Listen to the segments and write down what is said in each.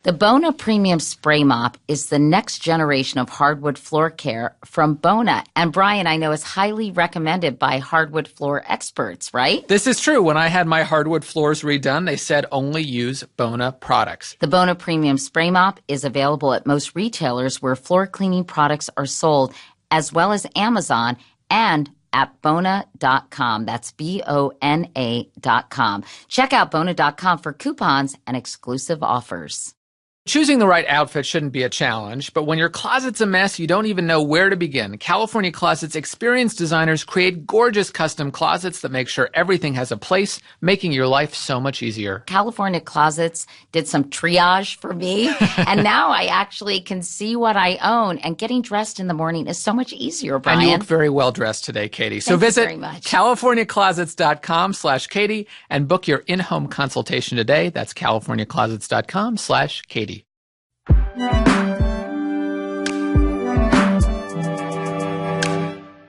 The Bona Premium Spray Mop is the next generation of hardwood floor care from Bona. And Brian, I know, is highly recommended by hardwood floor experts, right? This is true. When I had my hardwood floors redone, they said only use Bona products. The Bona Premium Spray Mop is available at most retailers where floor cleaning products are sold, as well as Amazon and at Bona.com. That's Bona.com. Check out Bona.com for coupons and exclusive offers. Choosing the right outfit shouldn't be a challenge, but when your closet's a mess, you don't even know where to begin. California Closet's experienced designers create gorgeous custom closets that make sure everything has a place, making your life so much easier. California Closets did some triage for me, and now I actually can see what I own, and getting dressed in the morning is so much easier, Brian. And you look very well dressed today, Katie. So visit CaliforniaClosets.com/Katie and book your in-home consultation today. That's CaliforniaClosets.com/Katie.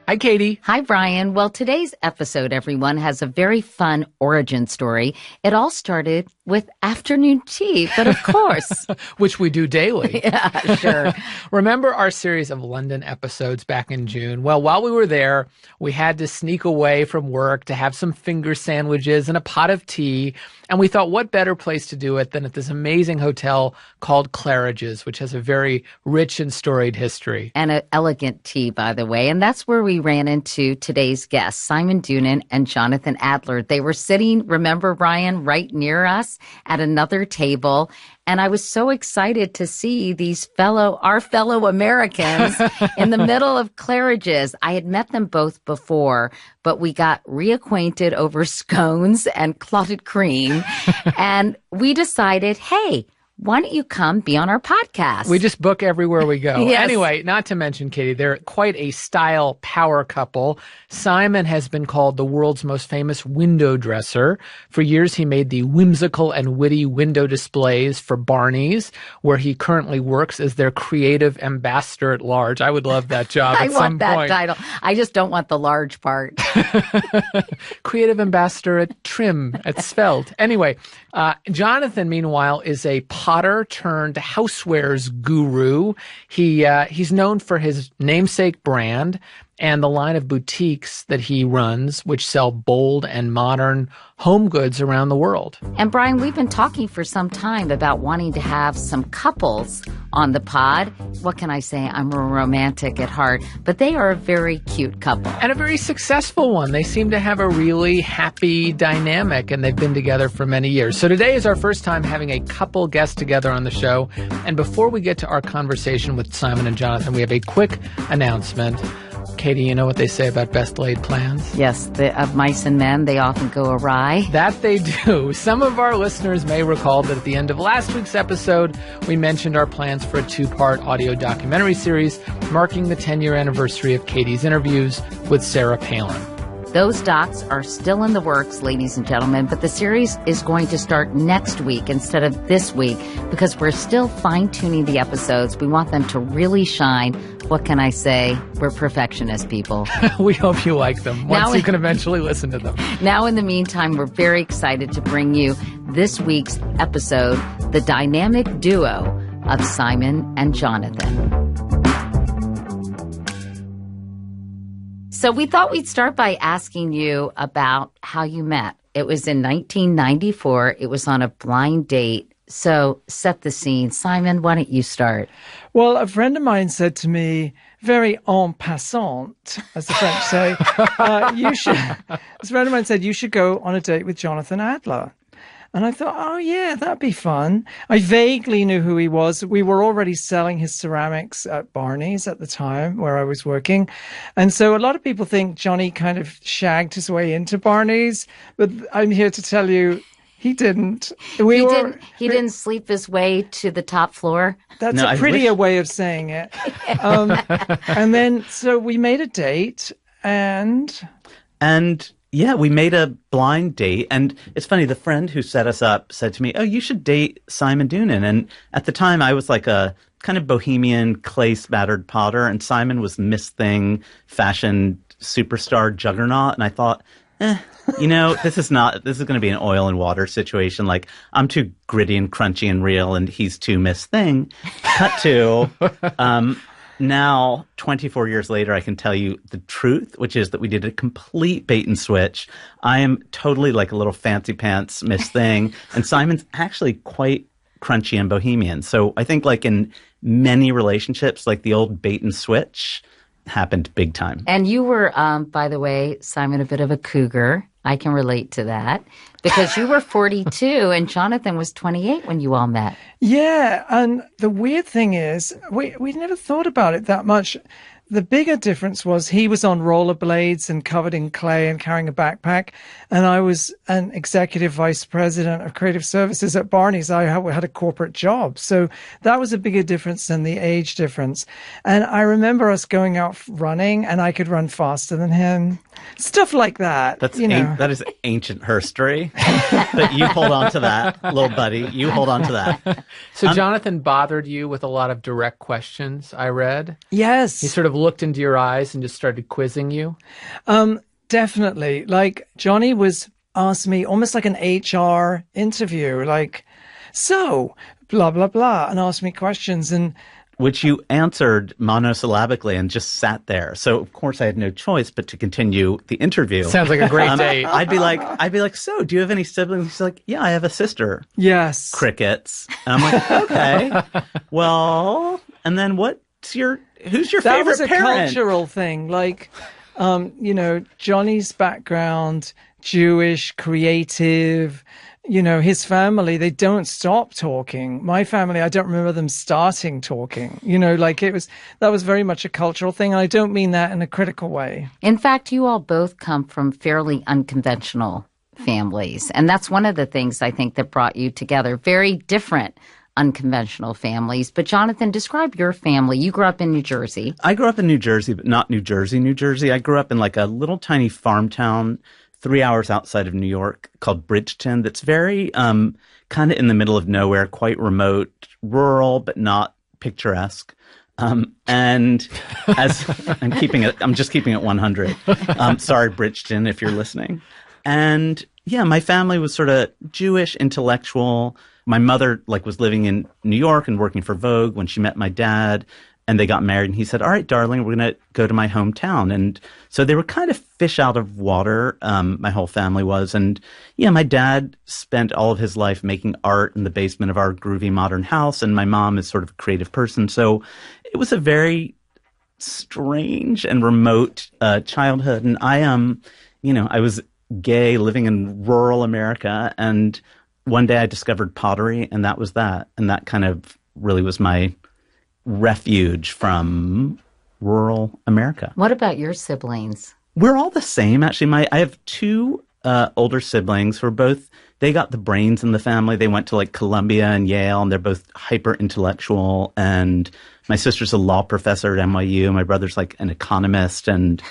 Hi, Katie. Hi, Brian. Well, today's episode, everyone, has a very fun origin story. It all started with afternoon tea, but of course. Which we do daily. Yeah, sure. Remember our series of London episodes back in June? Well, while we were there, we had to sneak away from work to have some finger sandwiches and a pot of tea. And we thought, what better place to do it than at this amazing hotel called Claridge's, which has a very rich and storied history. And an elegant tea, by the way. And that's where we ran into today's guests, Simon Doonan and Jonathan Adler. They were sitting, remember, Brian, right near us at another table. And I was so excited to see our fellow Americans in the middle of Claridge's. I had met them both before, but we got reacquainted over scones and clotted cream. And we decided, hey, why don't you come be on our podcast? We just book everywhere we go. Yes. Anyway, not to mention, Katie, they're quite a style power couple. Simon has been called the world's most famous window dresser. For years, he made the whimsical and witty window displays for Barneys, where he currently works as their creative ambassador at large. I would love that job at some point. I want that title. I just don't want the large part. Creative ambassador at Trim, at Svelte. Anyway, Jonathan, meanwhile, is a potter-turned-housewares guru. He's known for his namesake brand and the line of boutiques that he runs, which sell bold and modern home goods around the world. And Brian, we've been talking for some time about wanting to have some couples on the pod. What can I say? I'm a romantic at heart, but they are a very cute couple. And a very successful one. They seem to have a really happy dynamic, and they've been together for many years. So today is our first time having a couple guest together on the show. And before we get to our conversation with Simon and Jonathan, we have a quick announcement. Katie, you know what they say about best laid plans? Yes, of mice and men, they often go awry. That they do. Some of our listeners may recall that at the end of last week's episode, we mentioned our plans for a 2-part audio documentary series marking the 10-year anniversary of Katie's interviews with Sarah Palin. Those docs are still in the works, ladies and gentlemen, but the series is going to start next week instead of this week because we're still fine-tuning the episodes. We want them to really shine. What can I say? We're perfectionist people. We hope you like them once you can eventually listen to them. Now, in the meantime, we're very excited to bring you this week's episode, the dynamic duo of Simon and Jonathan. So we thought we'd start by asking you about how you met. It was in 1994. It was on a blind date. So set the scene. Simon, why don't you start? Well, a friend of mine said to me, very en passant, as the French say, this friend of mine said, you should go on a date with Jonathan Adler. And I thought, oh, yeah, that'd be fun. I vaguely knew who he was. We were already selling his ceramics at Barneys at the time where I was working. And so a lot of people think Johnny kind of shagged his way into Barneys. But I'm here to tell you, he didn't. He didn't sleep his way to the top floor? That's a prettier way of saying it. And then, so we made a date and... Yeah, we made a blind date. And it's funny, the friend who set us up said to me, oh, you should date Simon Doonan. And at the time, I was like a kind of bohemian, clay-spattered potter. And Simon was Miss Thing, fashion superstar juggernaut. And I thought, this is going to be an oil and water situation. Like, I'm too gritty and crunchy and real, and he's too Miss Thing. Cut to, now, 24 years later, I can tell you the truth, which is that we did a complete bait and switch. I am totally like a little fancy pants Miss Thing, and Simon's actually quite crunchy and bohemian. So I think like in many relationships, like the old bait and switch happened big time. And you were, by the way, Simon, a bit of a cougar. I can relate to that because you were 42 and Jonathan was 28 when you all met. Yeah, and the weird thing is, we never thought about it that much. The bigger difference was he was on rollerblades and covered in clay and carrying a backpack, and I was an executive vice president of creative services at Barneys. I had a corporate job. So that was a bigger difference than the age difference. And I remember us going out running, and I could run faster than him. Stuff like that. That is ancient history. But you hold on to that, little buddy. You hold on to that. So Jonathan bothered you with a lot of direct questions, I read. Yes. He sort of looked into your eyes and just started quizzing you. Definitely. Like, Johnny was asked me almost like an HR interview, like, so, blah, blah, blah, and asked me questions. And which you answered monosyllabically and just sat there. So of course I had no choice but to continue the interview. Sounds like a great date. I'd be like, so do you have any siblings? He's like, yeah, I have a sister. Yes. Crickets. And I'm like, okay. Well, and then who's your favorite That was a parent? cultural thing. Like, Johnny's background, Jewish, creative, his family, they don't stop talking. My family, I don't remember them starting talking. That was very much a cultural thing. And I don't mean that in a critical way. In fact, you all both come from fairly unconventional families. And that's one of the things I think that brought you together. Very different unconventional families. But Jonathan, describe your family. You grew up in New Jersey. I grew up in New Jersey, but not New Jersey, New Jersey. I grew up in like a little tiny farm town 3 hours outside of New York called Bridgeton. That's very kind of in the middle of nowhere, quite remote, rural, but not picturesque. And as I'm just keeping it 100. Sorry, Bridgeton, if you're listening. And yeah, my family was sort of Jewish, intellectual. My mother was living in New York and working for Vogue when she met my dad. And they got married, and he said, all right, darling, we're going to go to my hometown. And so they were kind of fish out of water, my whole family was. And yeah, my dad spent all of his life making art in the basement of our groovy modern house, and my mom is sort of a creative person. So it was a very strange and remote childhood. And I was gay living in rural America, and one day I discovered pottery, and that was that. And that kind of really was my refuge from rural America. What about your siblings? We're all the same, actually. I have two older siblings who are they got the brains in the family. They went to Columbia and Yale, and they're both hyper intellectual. And my sister's a law professor at NYU. My brother's an economist and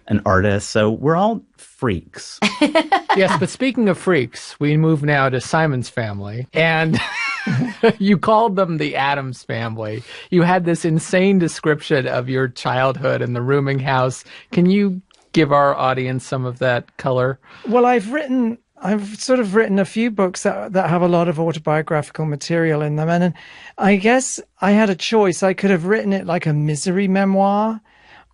an artist. So we're all freaks. Yes, but speaking of freaks, we move now to Simon's family. And you called them the Addams family. You had this insane description of your childhood in the rooming house. Can you give our audience some of that color? Well, I've sort of written a few books that have a lot of autobiographical material in them. And I guess I had a choice. I could have written it like a misery memoir,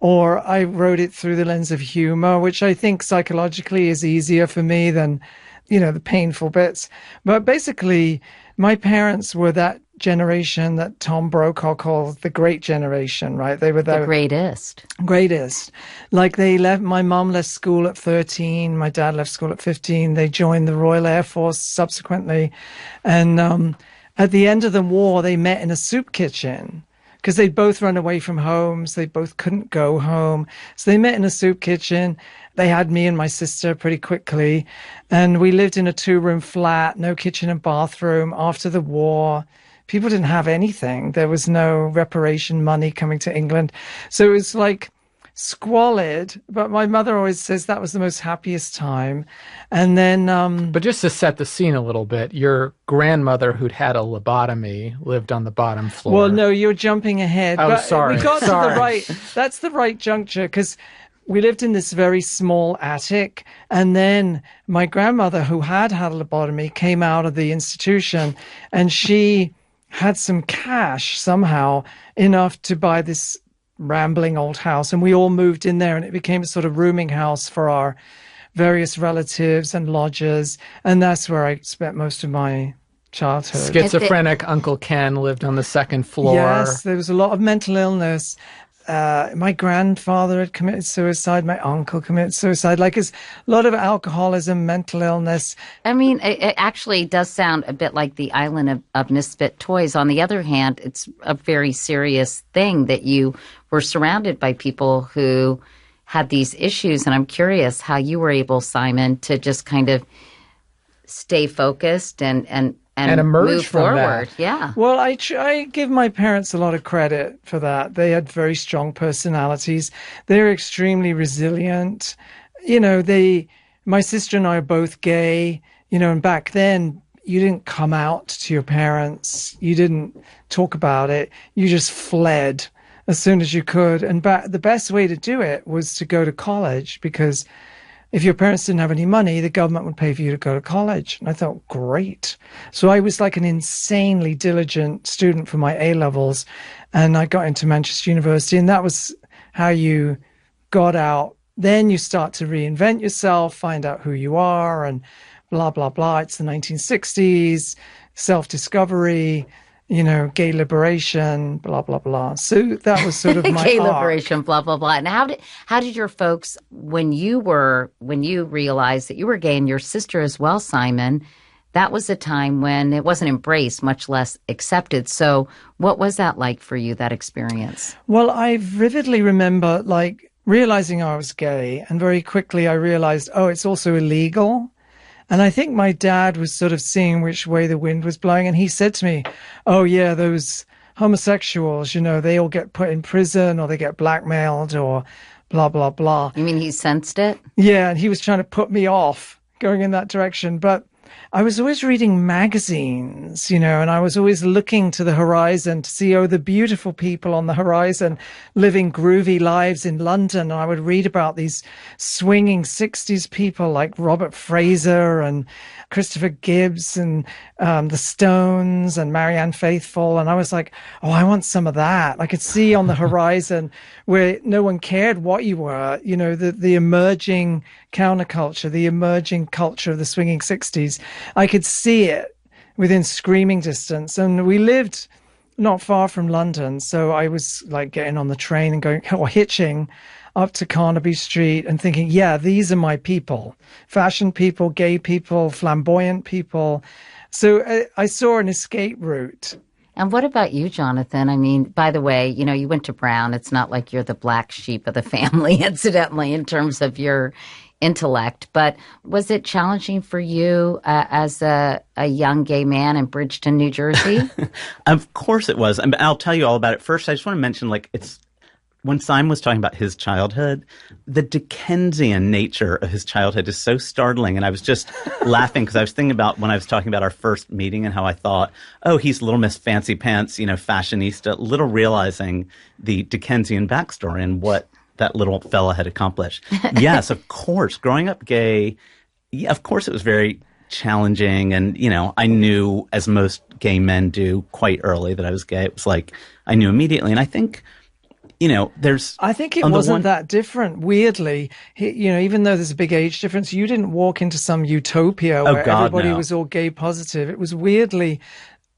or I wrote it through the lens of humor, which I think psychologically is easier for me than, the painful bits. But basically, my parents were that generation that Tom Brokaw called the great generation, right? They were the greatest. My mom left school at 13. My dad left school at 15. They joined the Royal Air Force subsequently. And at the end of the war, they met in a soup kitchen because they'd both run away from homes. They both couldn't go home. So they met in a soup kitchen. They had me and my sister pretty quickly. And we lived in a 2-room flat, no kitchen and bathroom. After the war, people didn't have anything. There was no reparation money coming to England. So it was squalid. But my mother always says that was the most happiest time. And then... But just to set the scene a little bit, your grandmother, who'd had a lobotomy, lived on the bottom floor. Well, no, you're jumping ahead. Oh, but sorry. We got to the right... That's the right juncture, because we lived in this very small attic. And then my grandmother, who had had a lobotomy, came out of the institution, and she had some cash somehow, enough to buy this rambling old house. And we all moved in there, and it became a sort of rooming house for our various relatives and lodgers. And that's where I spent most of my childhood. Schizophrenic Uncle Ken lived on the second floor. Yes, there was a lot of mental illness. My grandfather had committed suicide. My uncle committed suicide. Like, it's a lot of alcoholism, mental illness. I mean, it actually does sound a bit like the island of misfit toys. On the other hand, it's a very serious thing that you were surrounded by people who had these issues. And I'm curious how you were able, Simon, to just kind of stay focused and emerge move from forward. that. Yeah. Well, I give my parents a lot of credit for that. They had very strong personalities. They're extremely resilient. You know, my sister and I are both gay, you know, and back then you didn't come out to your parents. You didn't talk about it. You just fled as soon as you could. And the best way to do it was to go to college, because if your parents didn't have any money, the government would pay for you to go to college. And I thought, great. So I was like an insanely diligent student for my A-levels, and I got into Manchester University, and that was how you got out. Then you start to reinvent yourself, find out who you are, and blah, blah, blah. It's the 1960s, self-discovery, you know, gay liberation, blah, blah, blah. So that was sort of my gay arc. liberation, blah, blah, blah. And how did your folks, when you realized that you were gay, and your sister as well, Simon, that was a time when it wasn't embraced, much less accepted. So what was that like for you, that experience? Well, I vividly remember like realizing I was gay, and very quickly I realized, oh, it's also illegal. And I think my dad was sort of seeing which way the wind was blowing. And he said to me, oh, yeah, those homosexuals, you know, they all get put in prison, or they get blackmailed, or blah, blah, blah. You mean he sensed it? Yeah. And he was trying to put me off going in that direction. But I was always reading magazines, you know, and I was always looking to the horizon to see, oh, the beautiful people on the horizon living groovy lives in London. And I would read about these swinging 60s people like Robert Fraser and Christopher Gibbs and the Stones and Marianne Faithfull. And I was like, oh, I want some of that. I could see on the horizon where no one cared what you were, you know, the emerging counterculture, the emerging culture of the swinging 60s. I could see it within screaming distance. And we lived not far from London. So I was like getting on the train and going, or hitching up to Carnaby Street and thinking, yeah, these are my people. Fashion people, gay people, flamboyant people. So I saw an escape route. And what about you, Jonathan? I mean, by the way, you know, you went to Brown. It's not like you're the black sheep of the family, incidentally, in terms of your intellect. But was it challenging for you as a young gay man in Bridgeton, New Jersey? Of course it was. And I'll tell you all about it. First, I just want to mention, like, it's when Simon was talking about his childhood, the Dickensian nature of his childhood is so startling. And I was just laughing because I was thinking about when I was talking about our first meeting and how I thought, oh, he's Little Miss Fancy Pants, you know, fashionista, little realizing the Dickensian backstory and what that little fella had accomplished. Yes, of course, growing up gay, yeah, of course it was very challenging. And, you know, I knew, as most gay men do, quite early that I was gay. It was like, I knew immediately. And I think, you know, I think it wasn't that different. Weirdly, you know, even though there's a big age difference, you didn't walk into some utopia where everybody was all gay positive. It was weirdly,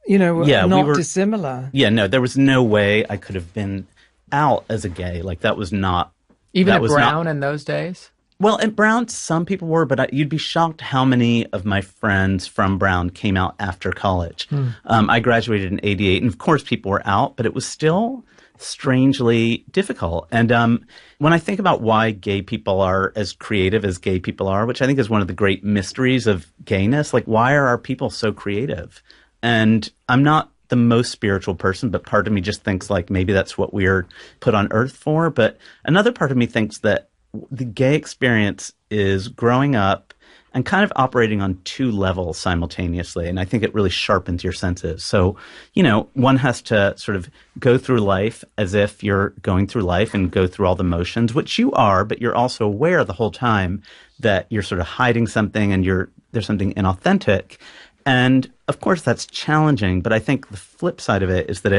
you know, not dissimilar. Yeah, no, there was no way I could have been out as a gay. Like, that was not. Even at Brown in those days? Well, at Brown, some people were, but you'd be shocked how many of my friends from Brown came out after college. I graduated in '88, and of course people were out, but it was still strangely difficult. And when I think about why gay people are as creative as gay people are, which I think is one of the great mysteries of gayness, like, why are our people so creative? And I'm not the most spiritual person, but part of me just thinks like maybe that's what we're put on earth for. But another part of me thinks that the gay experience is growing up and kind of operating on two levels simultaneously. And I think it really sharpens your senses. So, one has to sort of go through life as if you're going through life and go through all the motions, which you are, but you're also aware the whole time that you're sort of hiding something and there's something inauthentic. And of course that's challenging, but I think the flip side of it is that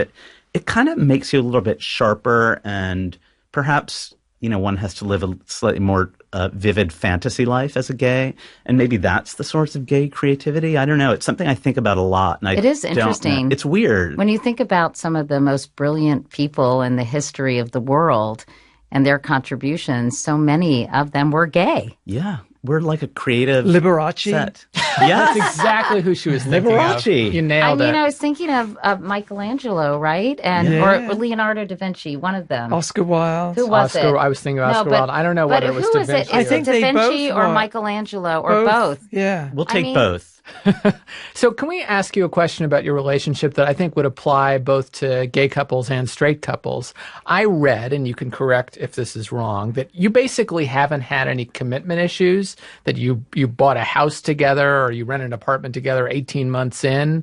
it kind of makes you a little bit sharper, and perhaps, one has to live a slightly more vivid fantasy life as a gay, and maybe that's the source of gay creativity. I don't know. It's something I think about a lot. And it is interesting. It's weird. When you think about some of the most brilliant people in the history of the world and their contributions, so many of them were gay. Yeah. We're like a creative Liberace. set. Yeah, That's exactly who she was thinking Liberace. of. You nailed it. I was thinking of Michelangelo, right? Or Leonardo da Vinci, one of them. Oscar Wilde. Who was it? I was thinking of Oscar Wilde. I don't know whether it was Da Vinci. I think Da they Vinci both or were. Michelangelo or both. Yeah. We'll take both. So can we ask you a question about your relationship that I think would apply both to gay couples and straight couples? I read, and you can correct if this is wrong, that you basically haven't had any commitment issues, that you bought a house together or you rented an apartment together 18 months in.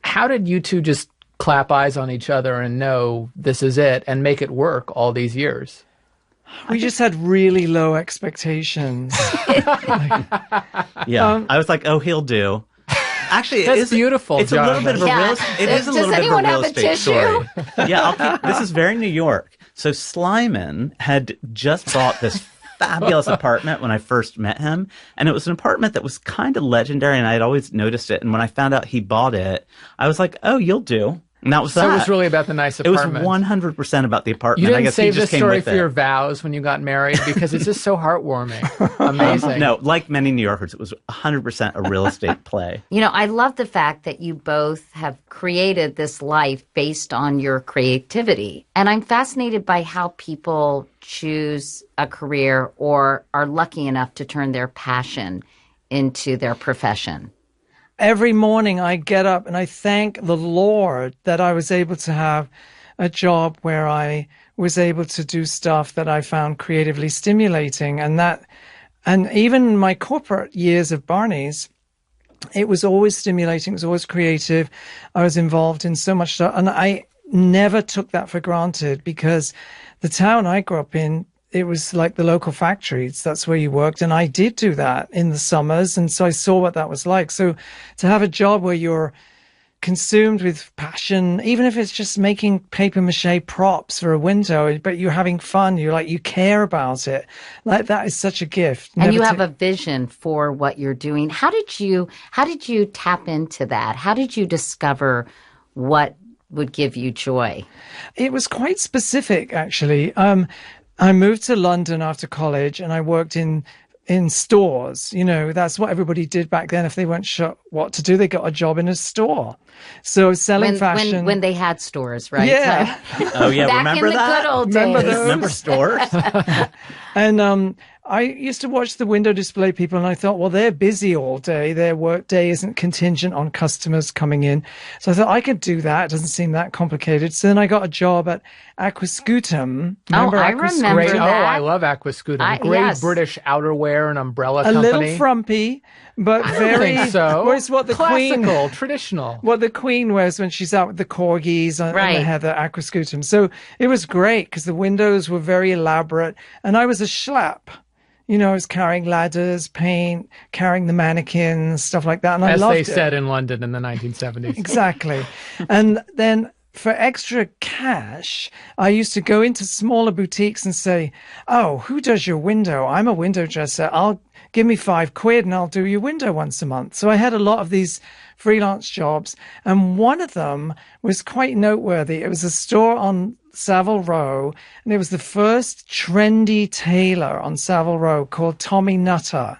How did you two just clap eyes on each other and know this is it and make it work all these years? We just had really low expectations. Yeah. I was like, oh, he'll do. Actually, That's beautiful, It's a little bit of a Yeah. real It is a Does little bit of a anyone real have a estate tissue? story. Yeah, this is very New York. So Slyman had just bought this fabulous apartment when I first met him. And it was an apartment that was kind of legendary, and I had always noticed it. And when I found out he bought it, I was like, oh, you'll do. And that was So that. it was really about the nice apartment. It was 100% about the apartment. You I didn't guess save he this just came story with for it. your vows when you got married because it's just so heartwarming. Amazing. No, like many New Yorkers, it was 100% a real estate play. I love the fact that you both have created this life based on your creativity. And I'm fascinated by how people choose a career or are lucky enough to turn their passion into their profession. Every morning I get up and I thank the Lord that I was able to have a job where I was able to do stuff that I found creatively stimulating. And even my corporate years of Barneys, it was always stimulating. It was always creative. I was involved in so much stuff. And I never took that for granted because the town I grew up in, it was like the local factories. That's where you worked. And I did do that in the summers. And so I saw what that was like. So to have a job where you're consumed with passion, even if it's just making paper mache props for a window, but you're having fun, you care about it. Like that is such a gift. And you have a vision for what you're doing. How did you tap into that? How did you discover what would give you joy? It was quite specific, actually. I moved to London after college and I worked in stores. That's what everybody did back then. If they weren't sure what to do, they got a job in a store. So selling fashion. When they had stores, right? Yeah. Oh, yeah. Back Remember in the that? good old Remember days. those? Remember stores? And I used to watch the window display people and I thought, well, they're busy all day. Their work day isn't contingent on customers coming in. So I thought I could do that. It doesn't seem that complicated. So then I got a job at Aquascutum. Remember I Aquascutum? remember Great. that. Oh, I love Aquascutum. Great yes. British outerwear and umbrella A company. little frumpy, but I don't very. think so. Well, it's what the Classical, Queen. traditional. What the Queen wears when she's out with the corgis and Right. the Heather Aquascutum. So it was great because the windows were very elaborate and I was a schlep. I was carrying ladders, paint, carrying the mannequins, stuff like that. And I As loved they it. said in London in the 1970s. Exactly. And then for extra cash, I used to go into smaller boutiques and say, oh, who does your window? I'm a window dresser. Give me £5 and I'll do your window once a month. So I had a lot of these freelance jobs. And one of them was quite noteworthy. It was a store on Savile Row, and it was the first trendy tailor on Savile Row called Tommy Nutter.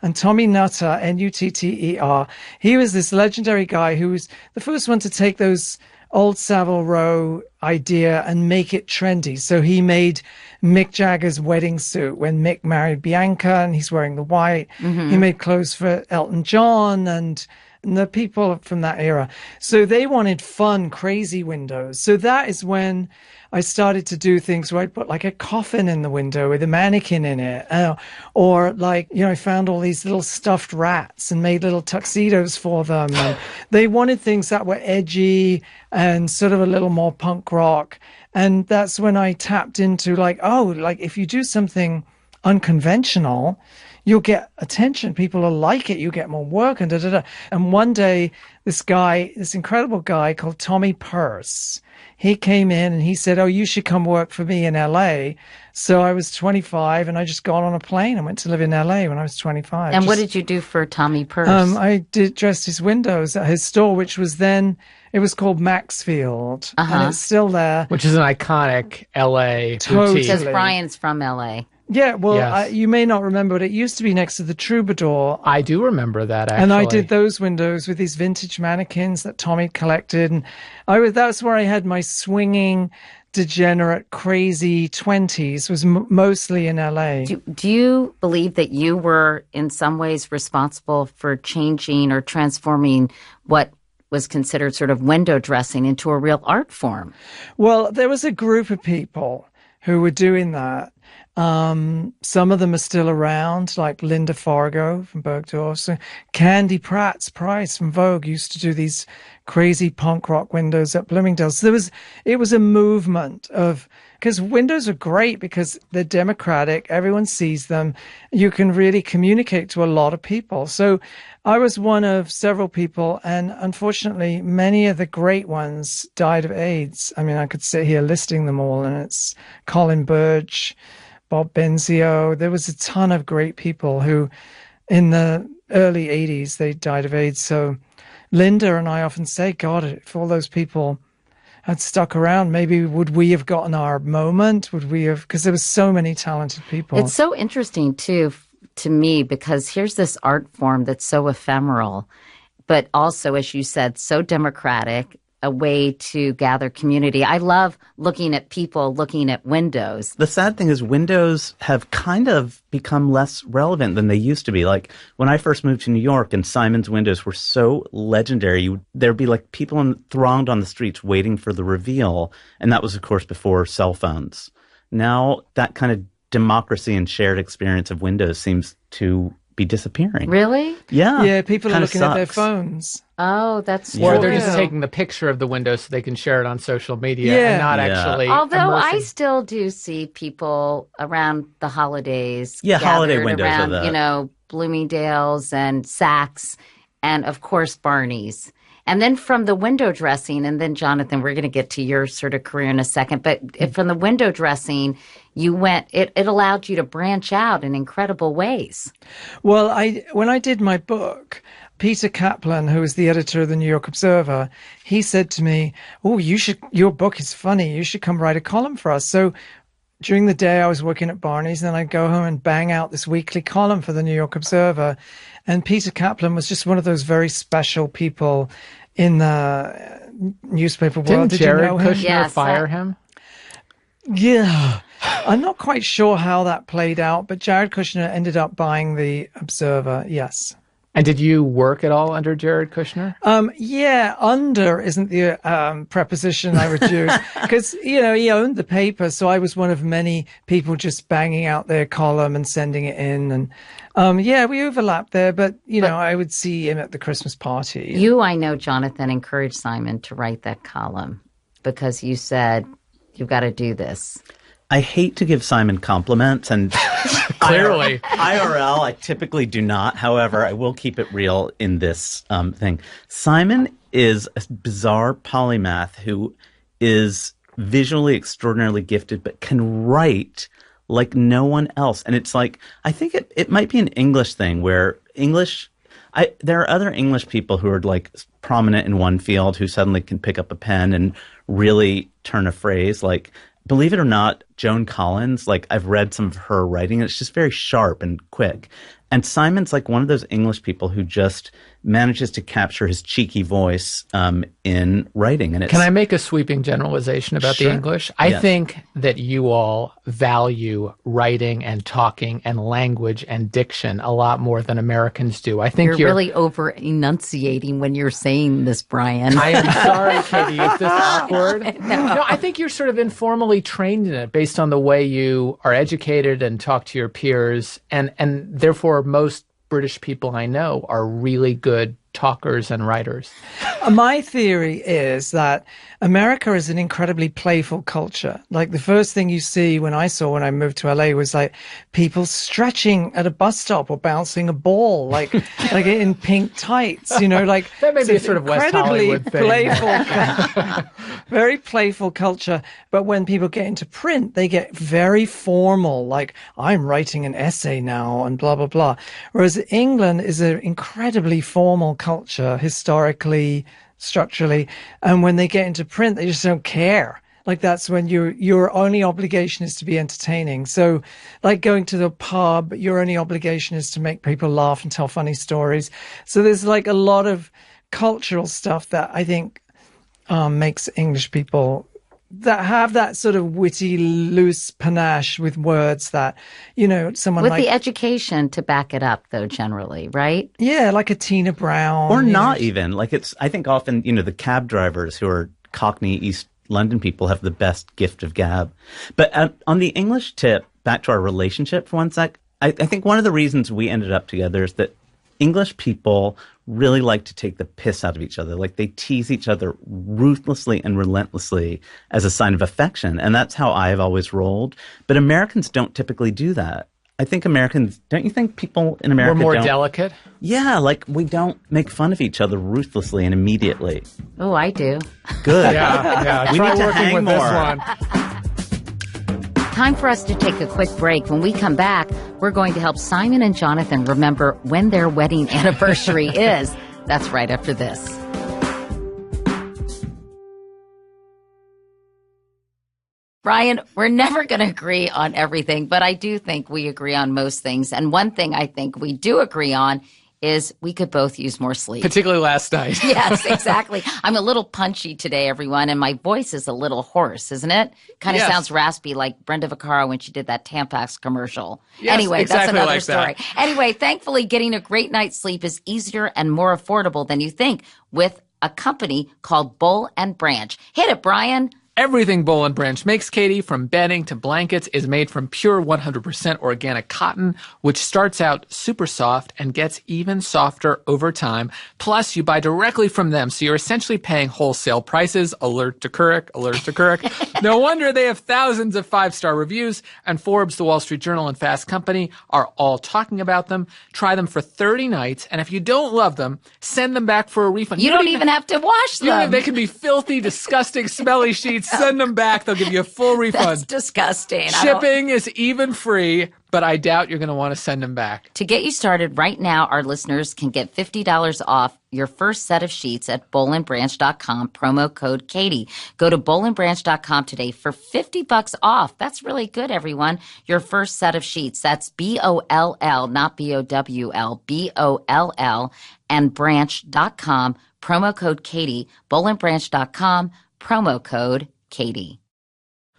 And Tommy Nutter, Nutter, he was this legendary guy who was the first one to take those old Savile Row idea and make it trendy. So he made Mick Jagger's wedding suit when Mick married Bianca and he's wearing the white. Mm-hmm. He made clothes for Elton John and and the people from that era. So they wanted fun, crazy windows. So that is when I started to do things where I'd put like a coffin in the window with a mannequin in it. Or like, I found all these little stuffed rats and made little tuxedos for them. And they wanted things that were edgy and sort of a little more punk rock. And that's when I tapped into like, if you do something unconventional, you'll get attention. People will like it. You get more work and da-da-da. And one day, this incredible guy called Tommy Peirce, he came in and he said, you should come work for me in LA. So I was 25 and I just got on a plane and went to live in LA when I was 25. And what did you do for Tommy Peirce? I dressed his windows at his store, which was then, it was called Maxfield. And it's still there. Which is an iconic LA Totally. boutique. Because Brian's from LA. Yeah, well, Yes. you may not remember, but it used to be next to the Troubadour. I do remember that, actually. And I did those windows with these vintage mannequins that Tommy collected. And that's where I had my swinging, degenerate, crazy 20s, was mostly in LA. Do you believe that you were in some ways responsible for changing or transforming what was considered sort of window dressing into a real art form? Well, there was a group of people who were doing that. Some of them are still around, like Linda Fargo from Bergdorf. So Candy Price from Vogue used to do these crazy punk rock windows at Bloomingdale's. So it was a movement because windows are great because they're democratic. Everyone sees them. You can really communicate to a lot of people. So I was one of several people, and unfortunately, many of the great ones died of AIDS. I mean, I could sit here listing them all, and it's Colin Burge, Bob Benzio. There was a ton of great people who, in the early 80s, they died of AIDS. So Linda and I often say, God, if all those people had stuck around, maybe would we have gotten our moment? Would we have? Because there were so many talented people. It's so interesting, too, to me, because here's this art form that's so ephemeral, but also, as you said, so democratic, a way to gather community. I love looking at people looking at windows. The sad thing is windows have kind of become less relevant than they used to be. Like when I first moved to New York and Simon's windows were so legendary, there'd be like people thronged on the streets waiting for the reveal. And that was, of course, before cell phones. Now that kind of democracy and shared experience of windows seems to be disappearing. Really? Yeah, people are Kinda looking at their sucks. phones. Oh, that's Or true. they're just taking the picture of the window so they can share it on social media Yeah. and not Yeah. actually Although I immersing. still do see people around the holidays. Yeah, holiday gathered windows are around, the- Bloomingdale's and Saks and, of course, Barneys. And then from the window dressing, and then, Jonathan, we're going to get to your sort of career in a second, but from the window dressing, it allowed you to branch out in incredible ways. Well, when I did my book, Peter Kaplan, who was the editor of the New York Observer, he said to me, your book is funny. You should come write a column for us. So during the day I was working at Barneys, and then I'd go home and bang out this weekly column for the New York Observer. And Peter Kaplan was just one of those very special people in the newspaper world. Didn't Did Jared you know him? Kushner Yes, fire him? Yeah. I'm not quite sure how that played out, but Jared Kushner ended up buying the Observer, yes. And did you work at all under Jared Kushner? Yeah, under isn't the preposition I would use because, he owned the paper. So I was one of many people just banging out their column and sending it in. And we overlapped there. But I would see him at the Christmas party. You, I know, Jonathan, encouraged Simon to write that column because you said, you've got to do this. I hate to give Simon compliments, and Clearly. IRL, I typically do not. However, I will keep it real in this thing. Simon is a bizarre polymath who is visually extraordinarily gifted, but can write like no one else. And it's like, I think it might be an English thing where there are other English people who are like prominent in one field who suddenly can pick up a pen and really turn a phrase. Like, believe it or not, Joan Collins. Like, I've read some of her writing, and it's just very sharp and quick. And Simon's like one of those English people who just manages to capture his cheeky voice in writing. And Can I make a sweeping generalization about Sure. the English? I Yes. think that you all value writing and talking and language and diction a lot more than Americans do. I think You're really over enunciating when you're saying this, Brian. I am sorry, Katie. Is this awkward? No, I think you're sort of informally trained in it based on the way you are educated and talk to your peers. And therefore, most British people I know are really good talkers and writers. My theory is that America is an incredibly playful culture. Like, the first thing you see when I moved to LA was like people stretching at a bus stop or bouncing a ball, like in pink tights, you know, like That may it's be a an sort of West incredibly Hollywood thing. playful, very playful culture. But when people get into print, they get very formal, like I'm writing an essay now and blah, blah, blah. Whereas England is an incredibly formal culture, historically, structurally, and when they get into print, they just don't care. Like, that's when your only obligation is to be entertaining. So, like going to the pub, your only obligation is to make people laugh and tell funny stories. So there's like a lot of cultural stuff that I think makes English people that have that sort of witty, loose panache with words that, you know, someone With like, the education to back it up, though, generally, right? yeah, like a Tina Brown. or you not know. even. Like, it's, I think often, you know, the cab drivers who are Cockney East London people have the best gift of gab. But on the English tip, back to our relationship for one sec, I think one of the reasons we ended up together is that English people really like to take the piss out of each other. Like, they tease each other ruthlessly and relentlessly as a sign of affection. And that's how I've always rolled. But Americans don't typically do that. I think Americans, don't you think people in America We're more don't? delicate. Yeah, like, we don't make fun of each other ruthlessly and immediately. Oh, I do. Good. Yeah. We Try need to working hang with more. this one. Time for us to take a quick break. When we come back, we're going to help Simon and Jonathan remember when their wedding anniversary is. That's right after this. Brian, we're never going to agree on everything, but I do think we agree on most things. And one thing I think we do agree on is we could both use more sleep. Particularly last night. Yes, exactly. I'm a little punchy today, everyone, and my voice is a little hoarse, isn't it? Kind of Yes. sounds raspy like Brenda Vaccaro when she did that Tampax commercial. Yes, Anyway, that's exactly another like story. that. Anyway, thankfully, getting a great night's sleep is easier and more affordable than you think with a company called Boll and Branch. Hit it, Brian. Everything Boll and Branch makes, Katie, from bedding to blankets, is made from pure 100% organic cotton, which starts out super soft and gets even softer over time. Plus, you buy directly from them, so you're essentially paying wholesale prices. Alert to Couric, alert to Couric. No wonder they have thousands of 5-star reviews, and Forbes, The Wall Street Journal, and Fast Company are all talking about them. Try them for 30 nights, and if you don't love them, send them back for a refund. You don't even have to wash them. They can be filthy, disgusting, smelly sheets. Send them back. They'll give you a full refund. That's disgusting. Shipping is even free, but I doubt you're going to want to send them back. To get you started right now, our listeners can get $50 off your first set of sheets at bollandbranch.com, promo code Katie. Go to bollandbranch.com today for $50 off. That's really good, everyone. Your first set of sheets. That's B-O-L-L, not B-O-W-L, B-O-L-L, and branch.com, promo code Katie, bollandbranch.com, promo code Katie.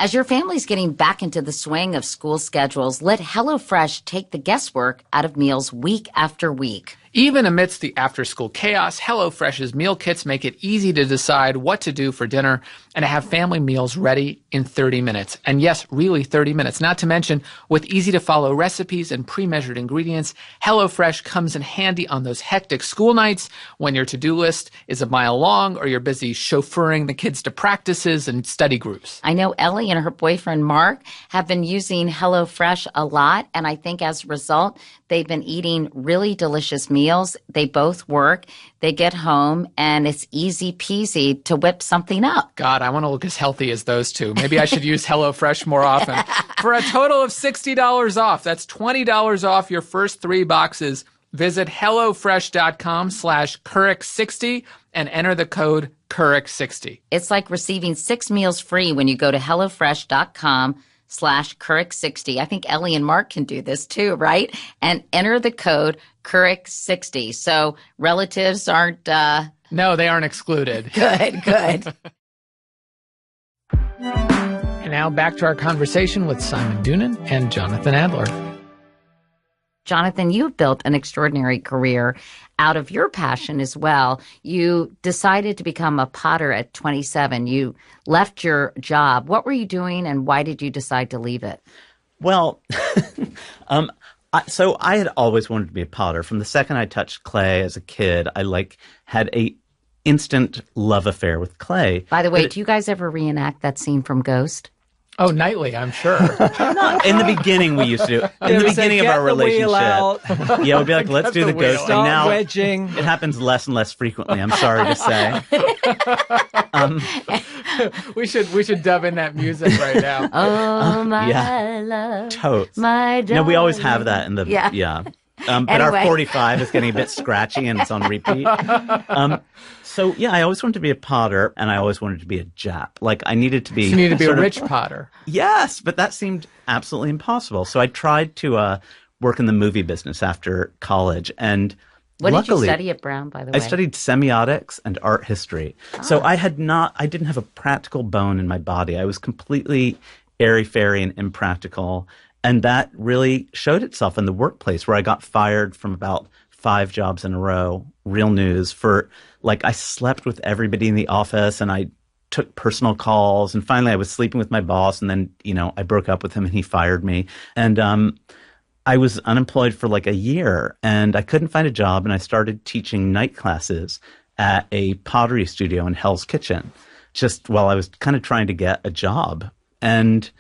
As your family's getting back into the swing of school schedules, let HelloFresh take the guesswork out of meals week after week. Even amidst the after-school chaos, HelloFresh's meal kits make it easy to decide what to do for dinner and to have family meals ready in 30 minutes. And yes, really 30 minutes. Not to mention, with easy-to-follow recipes and pre-measured ingredients, HelloFresh comes in handy on those hectic school nights when your to-do list is a mile long or you're busy chauffeuring the kids to practices and study groups. I know Ellie and her boyfriend Mark have been using HelloFresh a lot, and I think as a result, they've been eating really delicious meals. They both work, they get home, and it's easy peasy to whip something up. God, I want to look as healthy as those two. Maybe I should use HelloFresh more often. For a total of $60 off, that's $20 off your first 3 boxes. Visit HelloFresh.com/Couric60 and enter the code Couric60. It's like receiving 6 meals free when you go to HelloFresh.com Couric60. I think Ellie and Mark can do this too, right? And enter the code Couric60. So relatives aren't... No, they aren't excluded. Good. And now back to our conversation with Simon Doonan and Jonathan Adler. Jonathan, you've built an extraordinary career out of your passion as well. You decided to become a potter at 27. You left your job. What were you doing, and why did you decide to leave it? Well, so I had always wanted to be a potter. From the second I touched clay as a kid, I had a instant love affair with clay. By the way, do you guys ever reenact that scene from Ghost? Oh, nightly, I'm sure. In the beginning, we used to do. In the beginning of our relationship, yeah, we'd be like, "Let's do the ghost thing now." Wedging. It happens less and less frequently. I'm sorry to say. We should dub in that music right now. Oh my yeah. love, my darling. No, we always have that in the yeah. But Anyway. our 45 is getting a bit scratchy and it's on repeat. So yeah, I always wanted to be a potter, and I always wanted to be a Jap. I needed to be. So you need to be a sort of- rich potter. Yes, but that seemed absolutely impossible. So I tried to work in the movie business after college, and What did you luckily, study at Brown, by the way? I studied semiotics and art history. So I didn't have a practical bone in my body. I was completely airy-fairy and impractical. And that really showed itself in the workplace, where I got fired from about 5 jobs in a row, real news, for I slept with everybody in the office, and I took personal calls. And finally I was sleeping with my boss, and then, I broke up with him and he fired me. And I was unemployed for a year, and I couldn't find a job, and I started teaching night classes at a pottery studio in Hell's Kitchen, just while I was kind of trying to get a job. And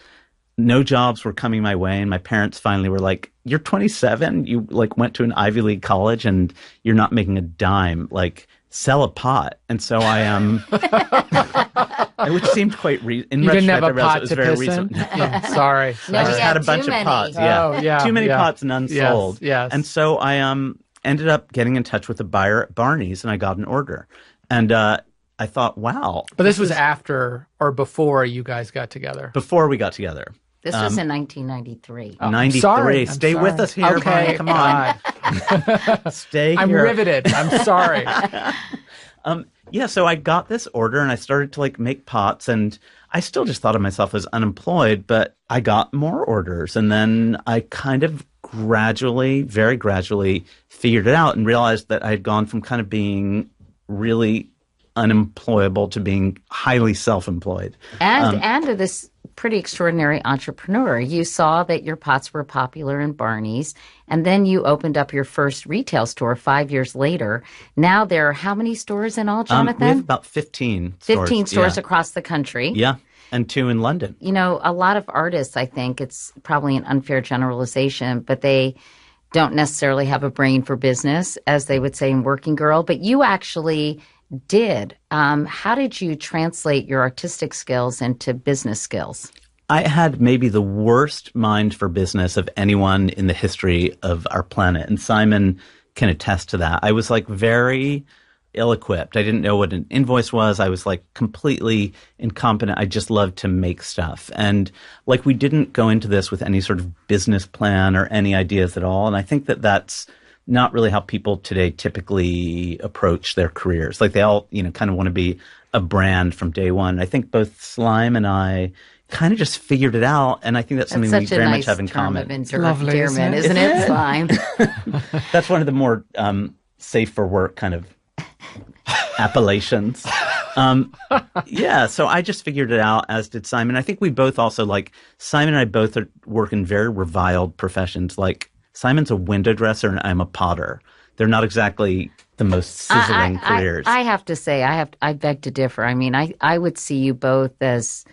no jobs were coming my way, and my parents finally were like, "You're 27, you went to an Ivy League college, and you're not making a dime. Sell a pot." And so which seemed quite in You didn't have retrospect, I a realized pot it was to very piss in? recent. Yeah, sorry. No, I he just had had a too bunch many. of pots. Oh, yeah. Too many yeah. pots and unsold. Yes. And so I ended up getting in touch with a buyer at Barneys, and I got an order. And I thought, wow. But this was after or before you guys got together? Before we got together. This was in 1993. 93. sorry. I'm Stay sorry. with us here, Okay, Brian. Come on. Stay here. I'm riveted. I'm sorry. Yeah, so I got this order, and I started to make pots, and I still just thought of myself as unemployed, but I got more orders, and then I kind of very gradually figured it out and realized that I had gone from kind of being really unemployable to being highly self-employed. And to this pretty extraordinary entrepreneur. You saw that your pots were popular in Barneys, and then you opened up your first retail store 5 years later. Now there are how many stores in all, Jonathan? We have about 15 stores. 15 stores yeah. across the country. Yeah, and 2 in London. A lot of artists, I think, it's probably an unfair generalization, but they don't necessarily have a brain for business, as they would say in Working Girl. But you actually did. How did you translate your artistic skills into business skills? I had maybe the worst mind for business of anyone in the history of our planet, and Simon can attest to that. I was very ill-equipped. I didn't know what an invoice was. I was completely incompetent. I just loved to make stuff. And we didn't go into this with any sort of business plan or any ideas at all. And I think that that's not really how people today typically approach their careers. They all, kind of want to be a brand from day one. I think both Slime and I kind of just figured it out, and I think that's something we very much have in common. That's such a Lovely, nice term of endearment, isn't it, Slime? That's one of the more safe for work kind of appellations. Yeah, so I just figured it out, as did Simon. I think we both also, Simon and I both work in very reviled professions. Simon's a window dresser and I'm a potter. They're not exactly the most sizzling careers. I have to say, I beg to differ. I mean, I would see you both as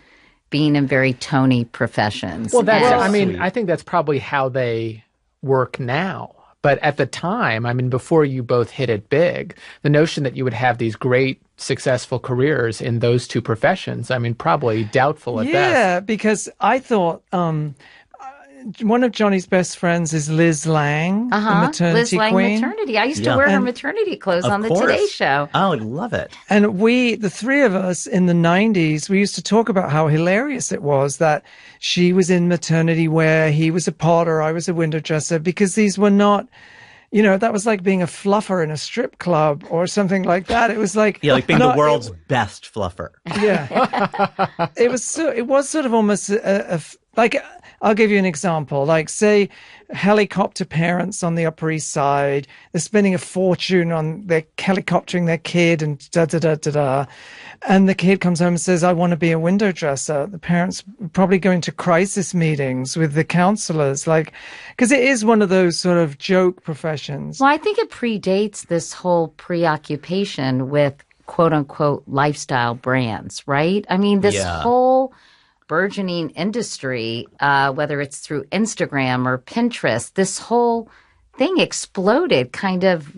being in very Tony professions. Well, that's, And- I think that's probably how they work now. But at the time, before you both hit it big, the notion that you would have these great, successful careers in those two professions, probably doubtful at best. Yeah, because I thought one of Johnny's best friends is Liz Lang, the maternity Liz Lang queen. maternity. I used to wear her maternity clothes on the Today Show. Oh, I love it. And the three of us in the 90s, we used to talk about how hilarious it was that she was in maternity wear, he was a potter, I was a window dresser, because these were not, that was like being a fluffer in a strip club or something like that. It was like... Yeah, like being the world's best fluffer. Yeah. It was sort of almost like, I'll give you an example. Like, say, helicopter parents on the Upper East Side, they're spending a fortune on their helicoptering their kid and da-da-da-da-da. And the kid comes home and says, I want to be a window dresser. The parents probably go into crisis meetings with the counselors, because it is one of those sort of joke professions. Well, I think it predates this whole preoccupation with quote-unquote lifestyle brands, right? I mean, this whole burgeoning industry, whether it's through Instagram or Pinterest, this whole thing exploded kind of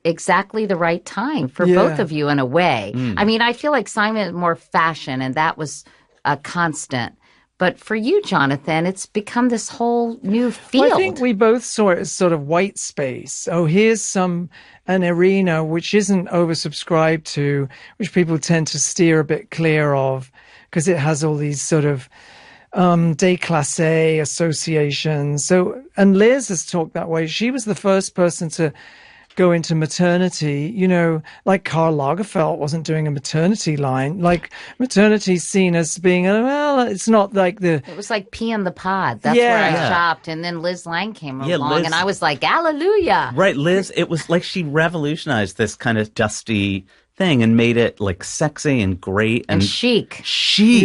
exactly the right time for both of you in a way. I mean, I feel like Simon more fashion, and that was a constant. But for you, Jonathan, it's become this whole new field. Well, I think we both saw it as sort of white space. Oh, here's an arena which isn't oversubscribed to, which people tend to steer a bit clear of, because it has all these sort of déclassé associations. So, and Liz has talked that way. She was the first person to go into maternity, like Karl Lagerfeld wasn't doing a maternity line. Like, maternity seen as being, it's not like It was like pea in the pod. That's where I shopped. And then Liz Lang came along, and I was like, hallelujah. Right, Liz, it was like she revolutionized this kind of dusty thing and made it like sexy and great and chic. Chic.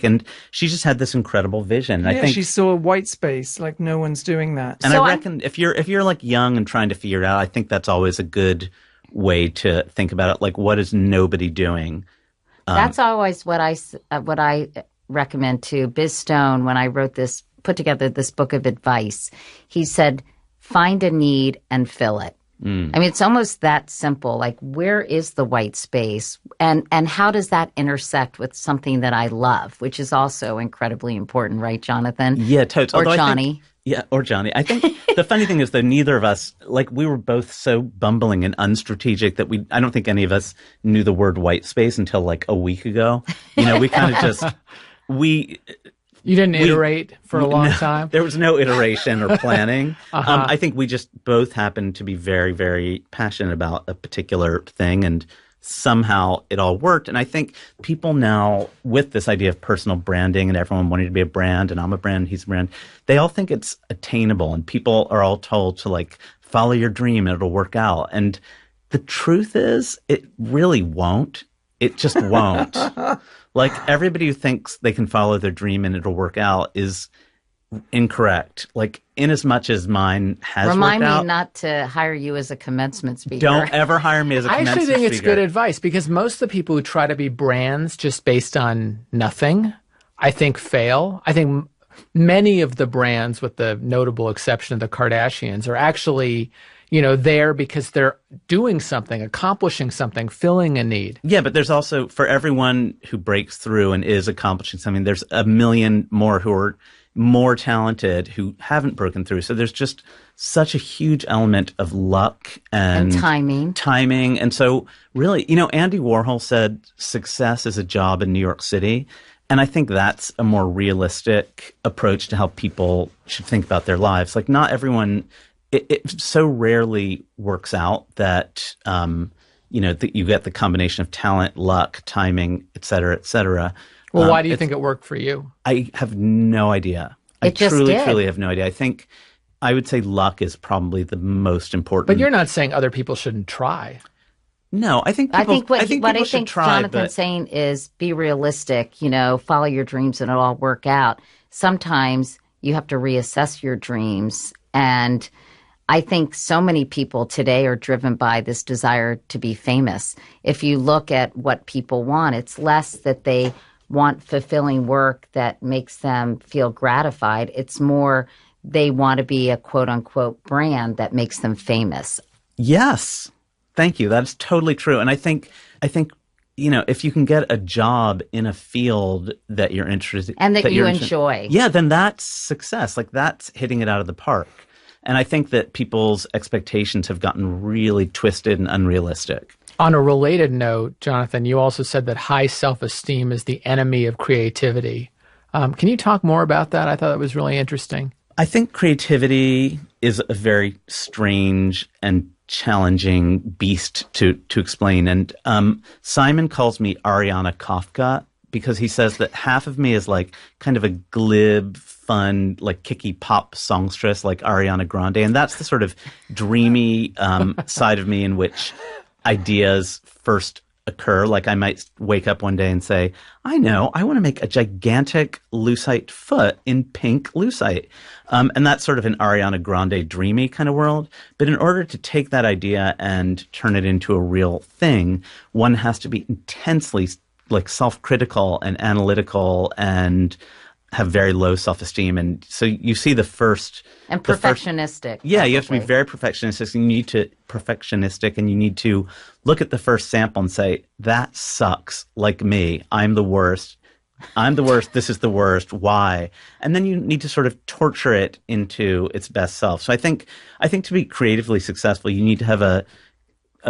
And she just had this incredible vision. I think she saw a white space, like no one's doing that. And so I reckon if you're like young and trying to figure it out, I think that's always a good way to think about it. Like, what is nobody doing? That's always what I recommend to Biz Stone when I put together this book of advice. He said, find a need and fill it. I mean, it's almost that simple. Like, where is the white space, and how does that intersect with something that I love, which is also incredibly important, right, Jonathan? Yeah, totally. Or Johnny. Or Johnny. I think the funny thing is, though, neither of us, like, we were both so bumbling and unstrategic that I don't think any of us knew the word white space until like a week ago. We kind of just You didn't iterate for a long time? There was no iteration or planning. I think we just both happened to be very, very passionate about a particular thing, and somehow it all worked. And I think people now, with this idea of personal branding and everyone wanting to be a brand, and I'm a brand, he's a brand, they all think it's attainable, and people are all told to like follow your dream and it'll work out. And the truth is, it really won't. It just won't. Like, everybody who thinks they can follow their dream and it'll work out is incorrect. Like, in as much as mine has Remind worked out. me not to hire you as a commencement speaker. Don't ever hire me as a commencement speaker. I actually think it's good advice, because most of the people who try to be brands just based on nothing, I think fail. I think many of the brands, with the notable exception of the Kardashians, are actually there because they're doing something, accomplishing something, filling a need. Yeah, but there's also, for everyone who breaks through and is accomplishing something, there's a million more who are more talented who haven't broken through. So there's just such a huge element of luck and timing. And so really, Andy Warhol said success is a job in New York City. And I think that's a more realistic approach to how people should think about their lives. Like, not everyone... It so rarely works out that, that you get the combination of talent, luck, timing, et cetera, et cetera. Well, why do you think it worked for you? I have no idea. I truly have no idea. I think I would say luck is probably the most important. But you're not saying other people shouldn't try. No, I think Jonathan's saying is be realistic, follow your dreams and it'll all work out. Sometimes you have to reassess your dreams, and I think so many people today are driven by this desire to be famous. If you look at what people want, it's less that they want fulfilling work that makes them feel gratified. It's more they want to be a quote-unquote brand that makes them famous. Yes. Thank you. That's totally true. And I think if you can get a job in a field that you're interested and that you enjoy, yeah, then that's success. Like that's hitting it out of the park. And I think that people's expectations have gotten really twisted and unrealistic. On a related note, Jonathan, you also said that high self-esteem is the enemy of creativity. Can you talk more about that? I thought that was really interesting. I think creativity is a very strange and challenging beast to explain. And Simon calls me Ariana Kafka because he says that half of me is like kind of a glib, fun, like kicky pop songstress like Ariana Grande. And that's the sort of dreamy side of me in which ideas first occur. Like I might wake up one day and say, I know, I want to make a gigantic lucite foot in pink lucite. And that's sort of an Ariana Grande dreamy kind of world. But in order to take that idea and turn it into a real thing, one has to be intensely like self-critical and analytical and have very low self-esteem. And so you see the first... And perfectionistic. You have to be very perfectionistic. And you need to look at the first sample and say, that sucks like me. I'm the worst. This is the worst. Why? And then you need to sort of torture it into its best self. So I think to be creatively successful, you need to have a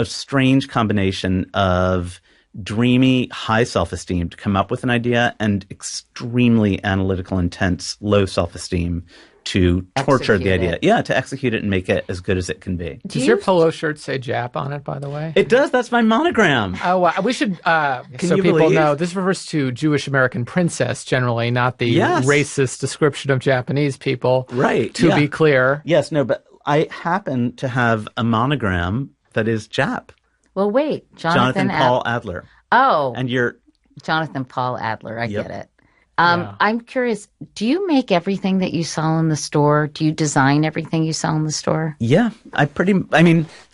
strange combination of dreamy, high self-esteem to come up with an idea and extremely analytical, intense, low self-esteem to torture the idea. Yeah, to execute it and make it as good as it can be. Does your polo shirt say Jap on it, by the way? It does. That's my monogram. Oh, wow. We should, so people know, this refers to Jewish American princess generally, not the racist description of Japanese people. Right. To be clear. Yes, no, but I happen to have a monogram that is Jap. Well, wait. Jonathan Paul Adler. Oh. And you're... Jonathan Paul Adler. I get it. I'm curious, do you make everything that you sell in the store? Do you design everything you sell in the store? Yeah. There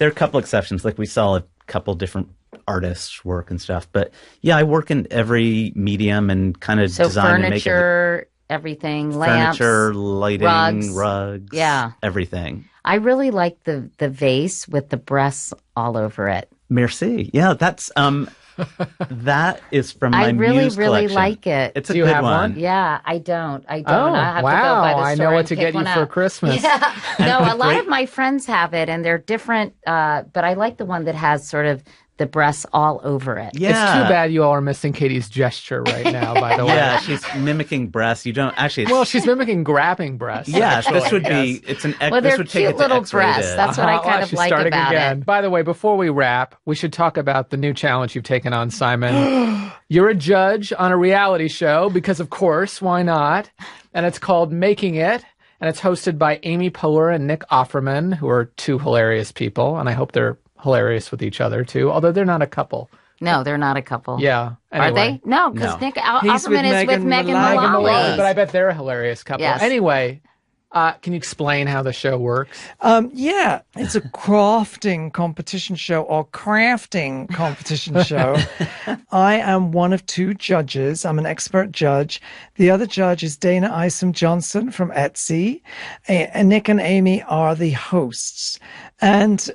are a couple exceptions. Like we sell a couple different artists' work and stuff. But yeah, I work in every medium and kind of design and make furniture, everything, lamps, furniture, lighting, rugs, everything. I really like the vase with the breasts all over it. Merci. Yeah, that's that is from my Muse really collection. Like it. It's a good one. Yeah, I don't. Oh, I have to go by the store. I know what to get you for Christmas. Yeah. No, a lot of my friends have it, and they're different. But I like the one that has sort of the breasts all over it. Yeah. It's too bad you all are missing Katie's gesture right now, by the way. Yeah, she's mimicking breasts. You don't actually. Well, she's mimicking grabbing breasts. Yeah, this would be. It's an. Well, this they're would take cute it little to X-rated. breasts. That's what I kind of like about it. By the way, before we wrap, we should talk about the new challenge you've taken on, Simon. You're a judge on a reality show because, of course, why not? And it's called Making It. And it's hosted by Amy Poehler and Nick Offerman, who are two hilarious people. And I hope they're hilarious with each other, too. Although they're not a couple. No, they're not a couple. Yeah. Anyway. Are they? No, because Nick Offerman is with Megan Mullally. But I bet they're a hilarious couple. Yes. Anyway, can you explain how the show works? Yeah, it's a crafting competition show or crafting competition show. I am one of two judges. I'm an expert judge. The other judge is Dana Isom Johnson from Etsy. And Nick and Amy are the hosts. And,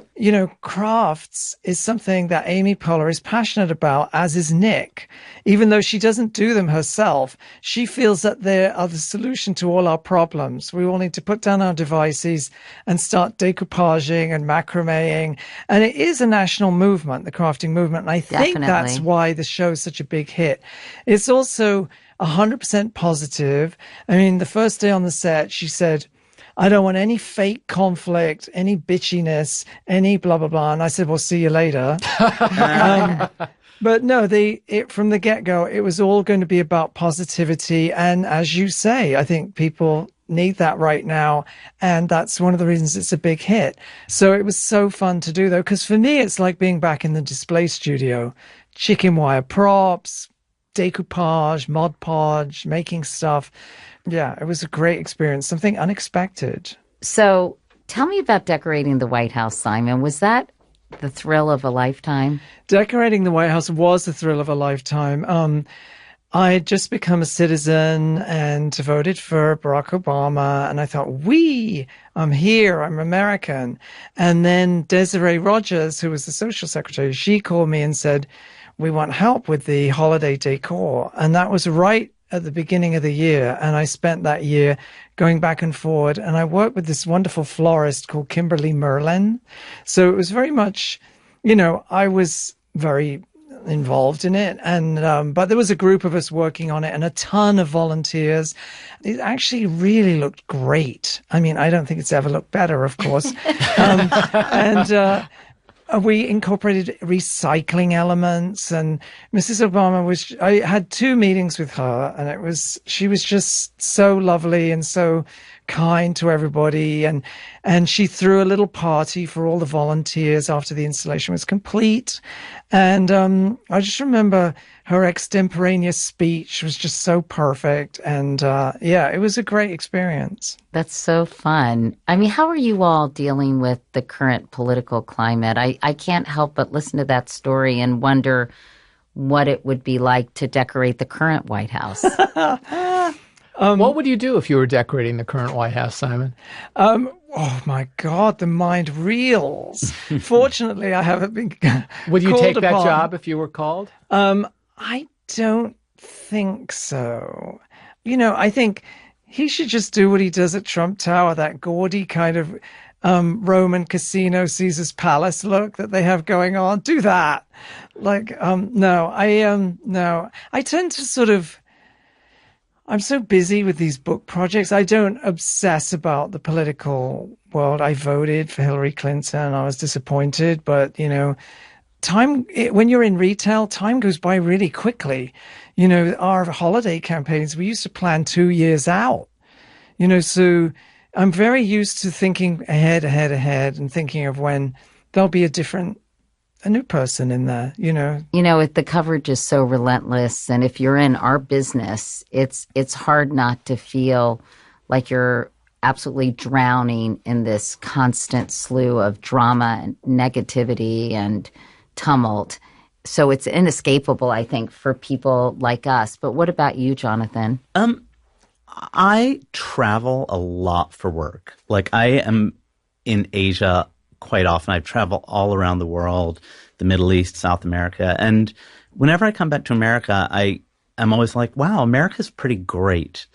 crafts is something that Amy Poehler is passionate about, as is Nick. Even though she doesn't do them herself, she feels that they are the solution to all our problems. We all need to put down our devices and start decoupaging and macrameing. And it is a national movement, the crafting movement. And I think that's why the show is such a big hit. It's also 100% positive. The first day on the set, she said, I don't want any fake conflict, any bitchiness, any blah, blah, blah. And I said, well, see you later. But no, from the get-go, it was all going to be about positivity. And as you say, I think people need that right now. And that's one of the reasons it's a big hit. So it was so fun to do, though, because for me, it's like being back in the display studio, chicken wire props, decoupage, Mod Podge, making stuff. Yeah, it was a great experience, something unexpected. So tell me about decorating the White House, Simon. Was that the thrill of a lifetime? Decorating the White House was the thrill of a lifetime. I had just become a citizen and voted for Barack Obama, and I thought, I'm here, I'm American. And then Desiree Rogers, who was the social secretary, she called me and said, we want help with the holiday decor. And that was right at the beginning of the year. And I spent that year going back and forward. And I worked with this wonderful florist called Kimberly Merlin. So it was very much, I was very involved in it. And, but there was a group of us working on it and a ton of volunteers. It actually really looked great. I mean, I don't think it's ever looked better, of course. We incorporated recycling elements, and Mrs. Obama I had 2 meetings with her, and she was just so lovely and so kind to everybody. And she threw a little party for all the volunteers after the installation was complete. And, I just remember her extemporaneous speech was just so perfect. And, it was a great experience. That's so fun. I mean, how are you all dealing with the current political climate? I can't help but listen to that story and wonder what it would be like to decorate the current White House. What would you do if you were decorating the current White House, Simon? Oh my God, the mind reels. Fortunately, I haven't been Would you called take that upon. job if you were called? I don't think so. I think he should just do what he does at Trump Tower, that gaudy kind of Roman casino Caesar's Palace look that they have going on. Do that. No. I tend to sort of, I'm so busy with these book projects. I don't obsess about the political world. I voted for Hillary Clinton. I was disappointed, but when you're in retail, time goes by really quickly. Our holiday campaigns, we used to plan 2 years out. So I'm very used to thinking ahead, and thinking of when there'll be a new person in there, The coverage is so relentless, and if you're in our business, it's hard not to feel like you're absolutely drowning in this constant slew of drama and negativity and tumult. So it's inescapable, I think, for people like us. But what about you, Jonathan? I travel a lot for work. I am in Asia quite often. I travel all around the world, the Middle East, South America. And whenever I come back to America, I'm always like, wow, America's pretty great.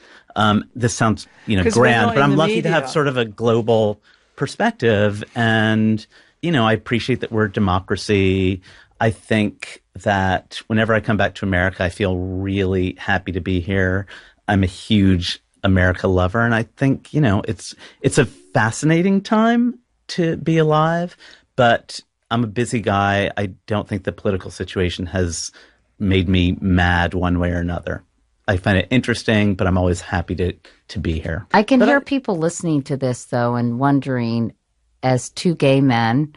This sounds, grand, but I'm lucky to have sort of a global perspective. And, I appreciate that we're a democracy. I think that whenever I come back to America, I feel really happy to be here. I'm a huge America lover. And I think, it's a fascinating time to be alive, but I'm a busy guy. I don't think the political situation has made me mad one way or another. I find it interesting, but I'm always happy to be here. I can hear people listening to this, though, and wondering, as 2 gay men,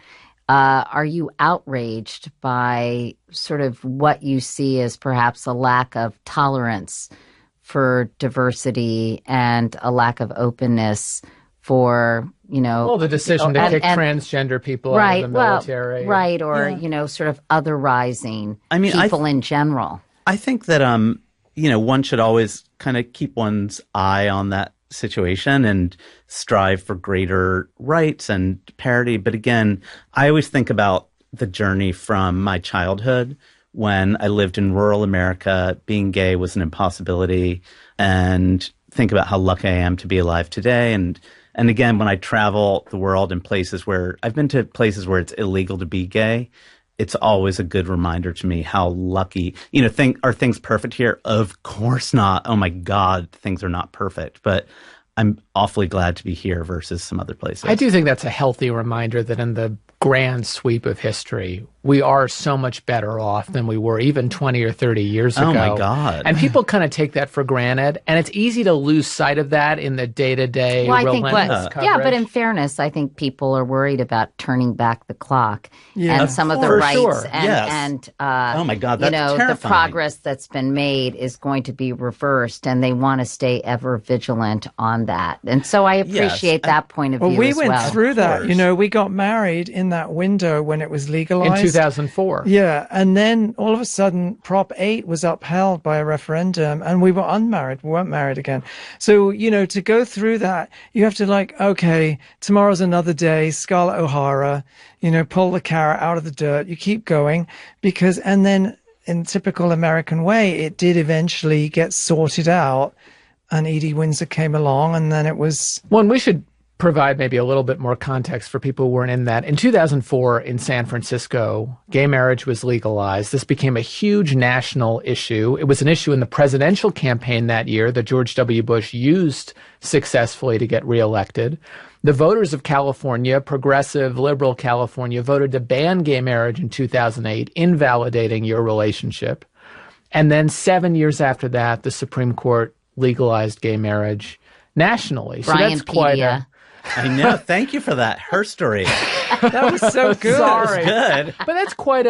are you outraged by sort of what you see as perhaps a lack of tolerance for diversity and a lack of openness for, the decision to kick transgender people out of the military. Sort of otherizing people in general. I think that, one should always kind of keep one's eye on that situation and strive for greater rights and parity. But again, I always think about the journey from my childhood when I lived in rural America. Being gay was an impossibility, and think about how lucky I am to be alive today. And again, when I travel the world in places where I've been to places where it's illegal to be gay, it's always a good reminder to me how lucky, are things perfect here? Of course not. Oh my God, things are not perfect. But I'm awfully glad to be here versus some other places. I do think that's a healthy reminder that in the grand sweep of history, we are so much better off than we were even 20 or 30 years ago. Oh my God. And people kind of take that for granted. And it's easy to lose sight of that in the day-to-day relentless coverage. Yeah, but in fairness, I think people are worried about turning back the clock and some of the rights and oh my God, that's terrifying. The progress that's been made is going to be reversed, and they want to stay ever vigilant on that. And so I appreciate that point of view we as went well. through that. We got married in that window when it was legalized. In 2004. Yeah, and then all of a sudden, Prop 8 was upheld by a referendum, and we were unmarried. We weren't married again. So, to go through that, you have to okay, tomorrow's another day, Scarlett O'Hara, pull the carrot out of the dirt. You keep going and then in typical American way, it did eventually get sorted out, and Edie Windsor came along, and then it was... Well, and we should provide maybe a little bit more context for people who weren't in that. In 2004, in San Francisco, gay marriage was legalized. This became a huge national issue. It was an issue in the presidential campaign that year that George W. Bush used successfully to get reelected. The voters of California, progressive, liberal California, voted to ban gay marriage in 2008, invalidating your relationship. And then 7 years after that, the Supreme Court legalized gay marriage nationally. So Brian that's quite Pedia. I know. Thank you for that. Her story. That was so good. Sorry. Good. But that's quite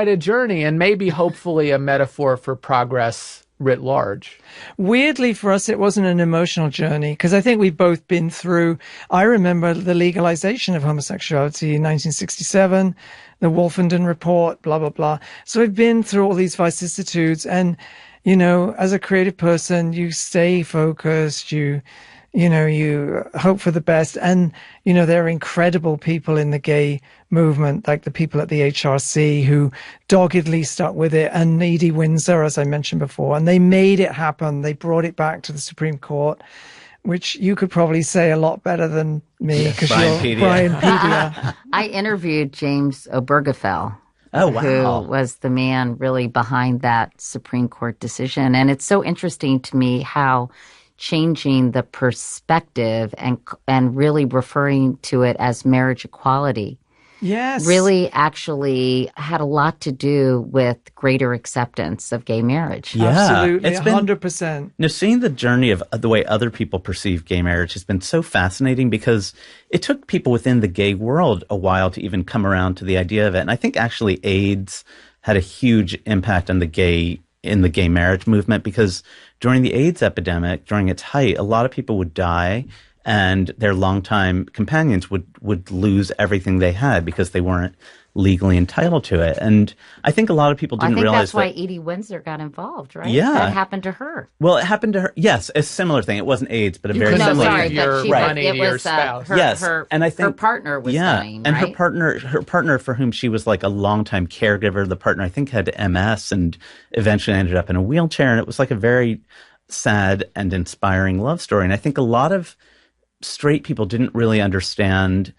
a journey, and maybe hopefully a metaphor for progress writ large. Weirdly for us, it wasn't an emotional journey, because I think we've both been through... I remember the legalization of homosexuality in 1967, the Wolfenden Report, blah, blah, blah. So I've been through all these vicissitudes, and, you know, as a creative person, you stay focused, you hope for the best. And, you know, there are incredible people in the gay movement, like the people at the HRC who doggedly stuck with it, and Edie Windsor, as I mentioned before, and they made it happen. They brought it back to the Supreme Court, which you could probably say a lot better than me, because you're Brian Pedia. I interviewed James Obergefell. Oh, wow. Who was the man really behind that Supreme Court decision. And it's so interesting to me how changing the perspective and really referring to it as marriage equality Yes. really actually had a lot to do with greater acceptance of gay marriage. Yeah. Absolutely, It's been- 100%. Now, seeing the journey of the way other people perceive gay marriage has been so fascinating, because it took people within the gay world a while to even come around to the idea of it. And I think actually AIDS had a huge impact on the gay marriage movement, because during the AIDS epidemic, during its height, a lot of people would die, and their longtime companions would lose everything they had because they weren't legally entitled to it. And I think a lot of people didn't realize that's why Edie Windsor got involved, right? Yeah. That happened to her. Well, it happened to her. Yes, a similar thing. It wasn't AIDS, but a very couldn't similar sorry, thing. your that she money it to your was spouse. her, Yes, her, and I think her partner was dying, and right? her partner for whom she was like a longtime caregiver. The partner, I think, had MS and eventually ended up in a wheelchair, and it was like a very sad and inspiring love story. And I think a lot of straight people didn't really understand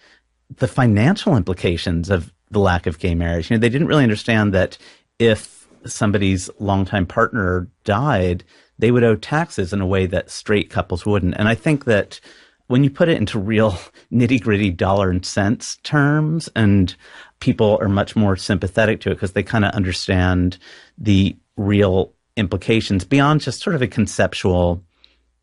the financial implications of the lack of gay marriage. You know, they didn't really understand that if somebody's longtime partner died, they would owe taxes in a way that straight couples wouldn't. And I think that when you put it into real nitty-gritty dollar and cents terms, and people are much more sympathetic to it because they kind of understand the real implications beyond just sort of a conceptual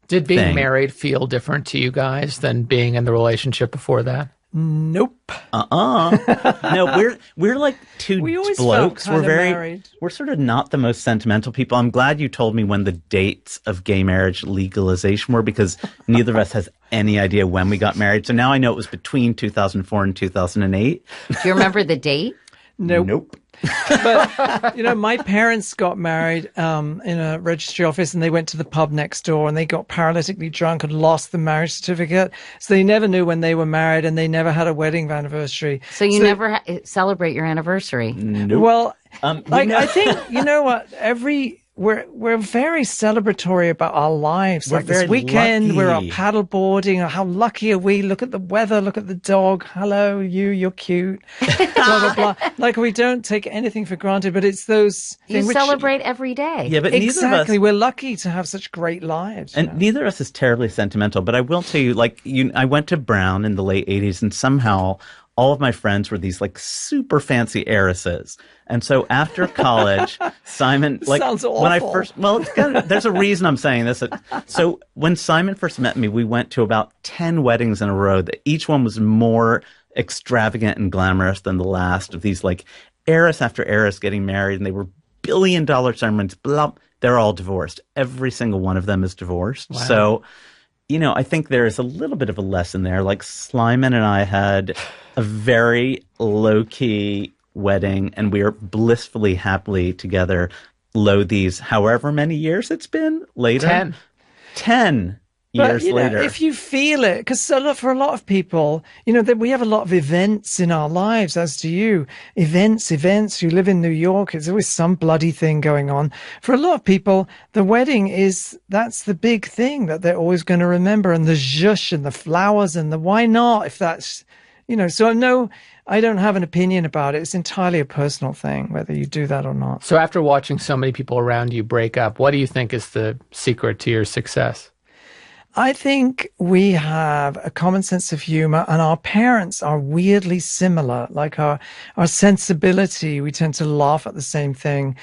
Did being thing. married feel different to you guys than being in the relationship before that? Nope. No, we're like two We always blokes. felt We're kinda very married. we're sort of not the most sentimental people. I'm glad you told me when the dates of gay marriage legalization were, because neither of us has any idea when we got married. So now I know it was between 2004 and 2008. Do you remember the date? Nope. But, you know, my parents got married in a registry office, and they went to the pub next door, and they got paralytically drunk and lost the marriage certificate. So they never knew when they were married, and they never had a wedding anniversary. So you never celebrate your anniversary. Well, like, know- I think, you know what, we're very celebratory about our lives. We're Like this very weekend, we're out lucky. paddleboarding. How lucky are we? Look at the weather. Look at the dog. Hello, you're cute. Blah, blah, blah. Like, we don't take anything for granted, but it's those You things which- celebrate every day. Yeah, but Exactly. neither of us. We're lucky to have such great lives. And neither of us is terribly sentimental, but I will tell you, I went to Brown in the late 80s, and somehow all of my friends were these like super fancy heiresses. And so after college, Simon, like Sounds when I awful. first, well, it's kind of, there's a reason I'm saying this. So when Simon first met me, we went to about 10 weddings in a row. That each one was more extravagant and glamorous than the last of these like heiress after heiress getting married, and they were billion-dollar ceremonies. Blah, they're all divorced. Every single one of them is divorced. Wow. So, you know, I think there is a little bit of a lesson there. Like Slyman and I had a very low-key wedding, and we are blissfully happily together. Lo these however many years it's been later. 10. 10. years later. If you feel it, because for a lot of people, we have a lot of events in our lives, as do you. Events. You live in New York, there's always some bloody thing going on. For a lot of people, the wedding that's the big thing that they're always going to remember, and the zhush and the flowers and the why not, if that's, so no, I don't have an opinion about it. It's entirely a personal thing, whether you do that or not. So after watching so many people around you break up, what do you think is the secret to your success? I think we have a common sense of humor, and our parents are weirdly similar. Like our sensibility, we tend to laugh at the same thing,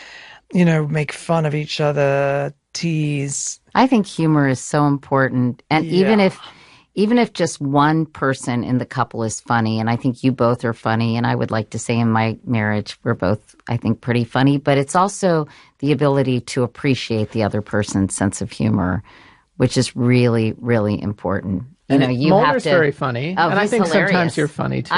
make fun of each other, tease. I think humor is so important. And even if just one person in the couple is funny, and I think you both are funny, and I would like to say in my marriage, we're both, I think, pretty funny, but it's also the ability to appreciate the other person's sense of humor, which is really, really important. Mulder's very funny, and I think hilarious. Sometimes you're funny too.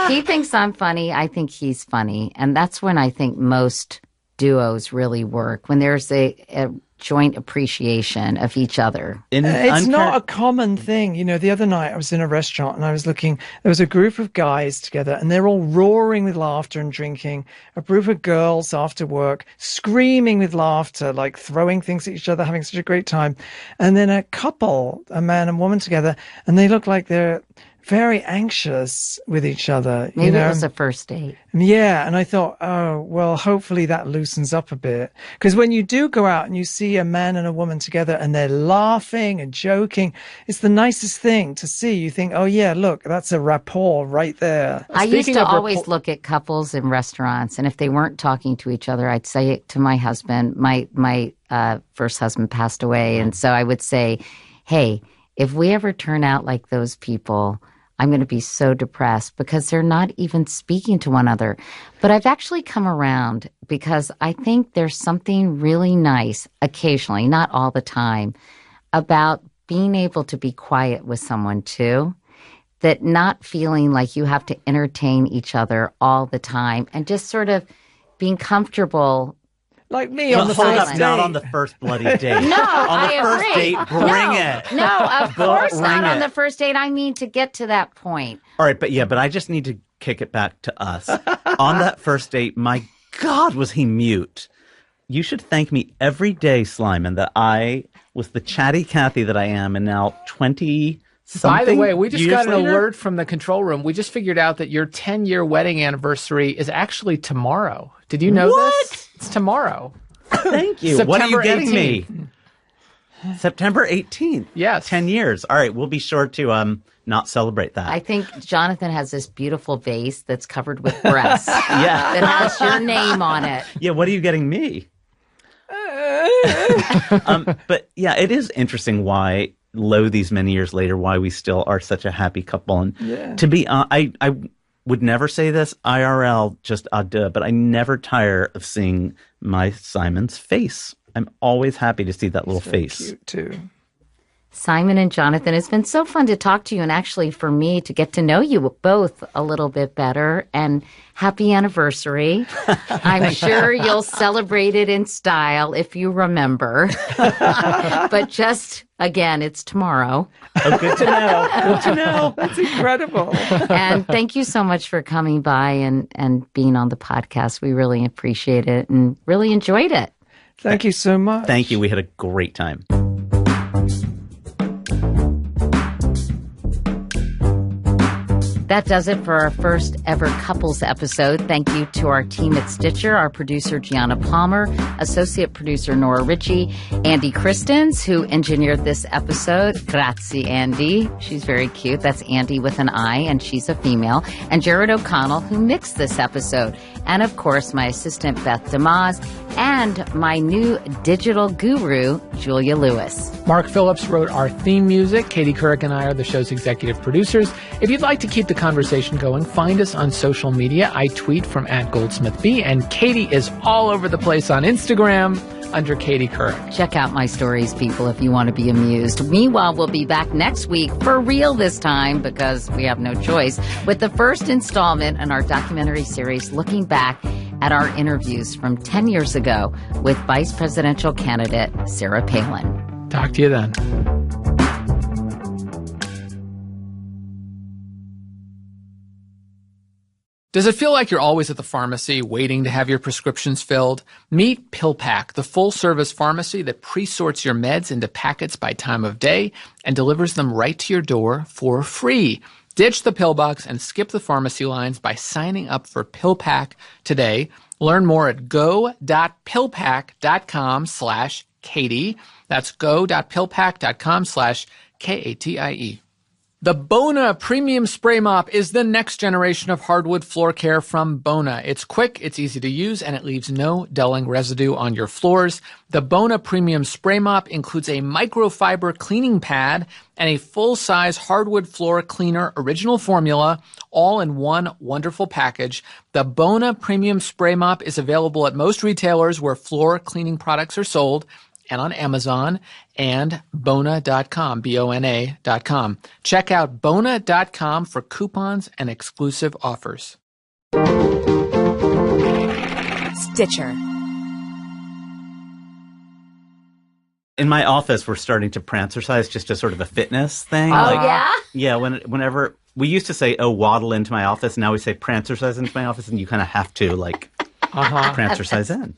He thinks I'm funny. I think he's funny, and that's when I think most duos really work, when there's a joint appreciation of each other. It's not a common thing. The other night I was in a restaurant and I was looking, there was a group of guys together and they're all roaring with laughter and drinking. A group of girls after work, screaming with laughter, like throwing things at each other, having such a great time. And then a couple, a man and woman together, and they look like they're very anxious with each other. Maybe it was a first date. Yeah. And I thought, oh, well, hopefully that loosens up a bit. Because when you do go out and you see a man and a woman together and they're laughing and joking, it's the nicest thing to see. You think, oh, yeah, look, that's a rapport right there. I used to always look at couples in restaurants, and if they weren't talking to each other, I'd say it to my husband. My first husband passed away. And so I would say, hey, if we ever turn out like those people, I'm going to be so depressed because they're not even speaking to one another. But I've actually come around because I think there's something really nice, occasionally, not all the time, about being able to be quiet with someone too. That not feeling like you have to entertain each other all the time and just sort of being comfortable. Like me on the first date. Not on the first bloody date. No, on the I first agree. date, bring it. No, of course not on it. the first date. I mean to get to that point. All right, but I just need to kick it back to us. On that first date, my God, was he mute. You should thank me every day, Slyman, that I was the chatty Cathy that I am, and now 20 something. By the way, we just got an later? alert from the control room. We just figured out that your 10-year wedding anniversary is actually tomorrow. Did you know this? It's tomorrow. Thank you. What are you getting me? September 18th. Yes. 10 years. All right, we'll be sure to not celebrate that. I think Jonathan has this beautiful vase that's covered with breasts. Yeah. That has your name on it. Yeah, what are you getting me? But yeah, it is interesting why, these many years later, why we still are such a happy couple. And to be I would never say this IRL, just à deux, but I never tire of seeing my Simon's face. I'm always happy to see that little face. Cute too. Simon and Jonathan, it's been so fun to talk to you, and actually for me to get to know you both a little bit better. And happy anniversary. I'm sure you'll celebrate it in style if you remember. But just, again, it's tomorrow. Oh, good to know. Good to know. That's incredible. And thank you so much for coming by and being on the podcast. We really appreciate it and really enjoyed it. Thank you so much. Thank you. We had a great time. That does it for our first ever couples episode. Thank you to our team at Stitcher, our producer Gianna Palmer, associate producer Nora Ritchie, Andy Christens, who engineered this episode. Grazie, Andy. She's very cute. That's Andy with an I, and she's a female. And Jared O'Connell, who mixed this episode. And of course, my assistant Beth DeMaz, and my new digital guru, Julia Lewis. Mark Phillips wrote our theme music. Katie Couric and I are the show's executive producers. If you'd like to keep the conversation going, find us on social media. I tweet from @GoldsmithB, and Katie is all over the place on Instagram under Katie Couric. Check out my stories, people, if you want to be amused. Meanwhile, we'll be back next week, for real this time, because we have no choice, with the first installment in our documentary series looking back at our interviews from 10 years ago with Vice Presidential candidate Sarah Palin. Talk to you then. Does it feel like you're always at the pharmacy waiting to have your prescriptions filled? Meet PillPack, the full-service pharmacy that pre-sorts your meds into packets by time of day and delivers them right to your door for free. Ditch the pill box and skip the pharmacy lines by signing up for PillPack today. Learn more at go.pillpack.com/Katie. That's go.pillpack.com/KATIE. The Bona Premium Spray Mop is the next generation of hardwood floor care from Bona. It's quick, it's easy to use, and it leaves no dulling residue on your floors. The Bona Premium Spray Mop includes a microfiber cleaning pad and a full-size hardwood floor cleaner original formula, all in one wonderful package. The Bona Premium Spray Mop is available at most retailers where floor cleaning products are sold, and on Amazon and Bona.com, Bona.com. Check out Bona.com for coupons and exclusive offers. Stitcher. In my office, we're starting to prancercise, just as sort of a fitness thing. Yeah? Yeah, whenever we used to say, waddle into my office, now we say prancercise into my office, and you kind of have to, prancercise in.